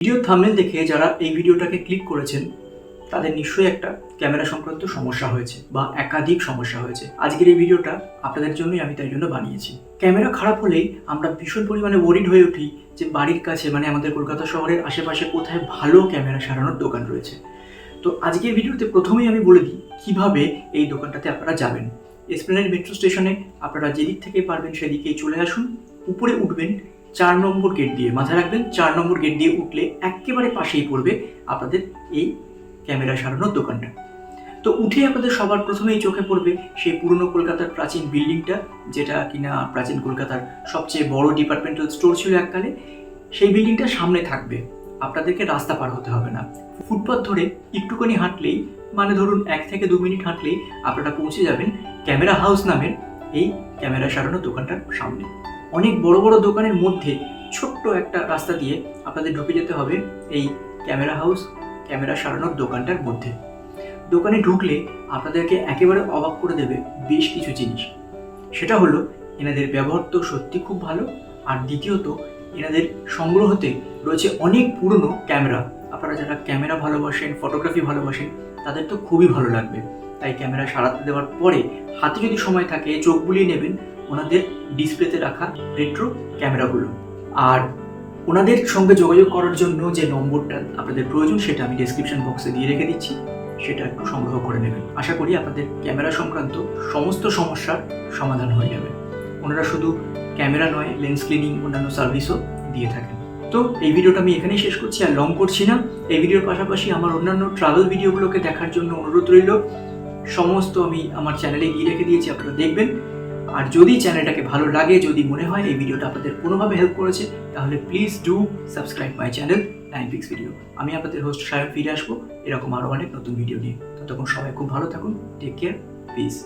Video thumbnail দেখে যারা এই ভিডিওটাকে ক্লিক করেছেন তাদের নিশ্চয়ই একটা ক্যামেরা সংক্রান্ত সমস্যা হয়েছে বা একাধিক সমস্যা হয়েছে। আজকের এই ভিডিওটা আপনাদের জন্যই আমি তাই জন্য বানিয়েছি। ক্যামেরা খারাপ হলেই আমরা ভীষণ পরিমাণে ওয়ারিড হয়ে উঠি যে বাড়ির কাছে মানে আমাদের কলকাতা শহরের আশেপাশে কোথায় ভালো ক্যামেরা সারানোর দোকান রয়েছে। তো আজকের ভিডিওতে প্রথমেই আমি বলে দিই কিভাবে এই দোকানটাতে আপনারা যাবেন। এসপ্ল্যানেড মেট্রো স্টেশনে আপনারা যেদিক থেকে পারবেন সেদিকেই চলে আসুন। উপরে উঠবেন 4 নম্বর গেট দিয়ে, মাথায় রাখবেন 4 নম্বর গেট দিয়ে উঠলে একেবারে পাশেই পড়বে আপনাদের এই ক্যামেরা সারানোর দোকানটা। তো উঠে আপনাদের সবার প্রথমেই চোখে পড়বে সেই পুরনো কলকাতার প্রাচীন বিল্ডিংটা, যেটা কিনা প্রাচীন কলকাতার সবচেয়ে বড় ডিপার্টমেন্টাল স্টোর ছিল এককালে। সেই বিল্ডিংটা সামনে থাকবে, আপনাদেরকে রাস্তা পার হতে হবে না। ফুটপাথ ধরে একটুখানি হাঁটলেই, মানে ধরুন 1 থেকে 2 মিনিট হাঁটলেই আপনারা পৌঁছে যাবেন ক্যামেরা হাউস নামের এই ক্যামেরা সারানোর দোকানটার সামনে। অনেক বড় বড় দোকানের মধ্যে ছোট্ট একটা রাস্তা দিয়ে আপনাদের ঢুকে যেতে হবে এই ক্যামেরা হাউস ক্যামেরা সারানোর দোকানটার মধ্যে। দোকানে ঢুকলে আপনাদেরকে একেবারে অবাক করে দেবে বেশ কিছু জিনিস। সেটা হলো এনাদের ব্যবহার তো সত্যি খুব ভালো, আর দ্বিতীয়ত এনাদের সংগ্রহতে রয়েছে অনেক পুরনো ক্যামেরা। আপনারা যারা ক্যামেরা ভালোবাসেন, ফটোগ্রাফি ভালোবাসেন, তাদের তো খুবই ভালো লাগবে। তাই ক্যামেরা সারাতে দেওয়ার পরে হাতে যদি সময় থাকে চোখ বুলিয়ে নেবেন ওনাদের ডিসপ্লেতে রাখা রেট্রো ক্যামেরাগুলো। আর ওনাদের সঙ্গে যোগাযোগ করার জন্য যে নম্বরটা আপনাদের প্রয়োজন সেটা আমি ডেসক্রিপশন বক্সে দিয়ে রেখে দিচ্ছি, সেটা একটু সংগ্রহ করে নেবেন। আশা করি আপনাদের ক্যামেরা সংক্রান্ত সমস্ত সমস্যার সমাধান হয়ে যাবে। ওনারা শুধু ক্যামেরা নয়, লেন্স ক্লিনিং অন্যান্য সার্ভিসও দিয়ে থাকেন। তো এই ভিডিওটা আমি এখানেই শেষ করছি, আর লং করছি না। এই ভিডিওর পাশাপাশি আমার অন্যান্য ট্রাভেল ভিডিওগুলোকে দেখার জন্য অনুরোধ রইল। সমস্ত আমি আমার চ্যানেলে দিয়ে রেখে দিয়েছি, আপনারা দেখবেন। আর যদি চ্যানেলটাকে ভালো লাগে, যদি মনে হয় এই ভিডিওটা আপনাদের কোনোভাবে হেল্প করেছে, তাহলে please do subscribe my channel Ninepix video. আমি আপনাদের হোস্ট সায়ন ফিরে আসবো এরকম আরও অনেক নতুন ভিডিও নিয়ে। ততক্ষণ সবাই খুব ভালো থাকুন, টেক কেয়ার, পিস।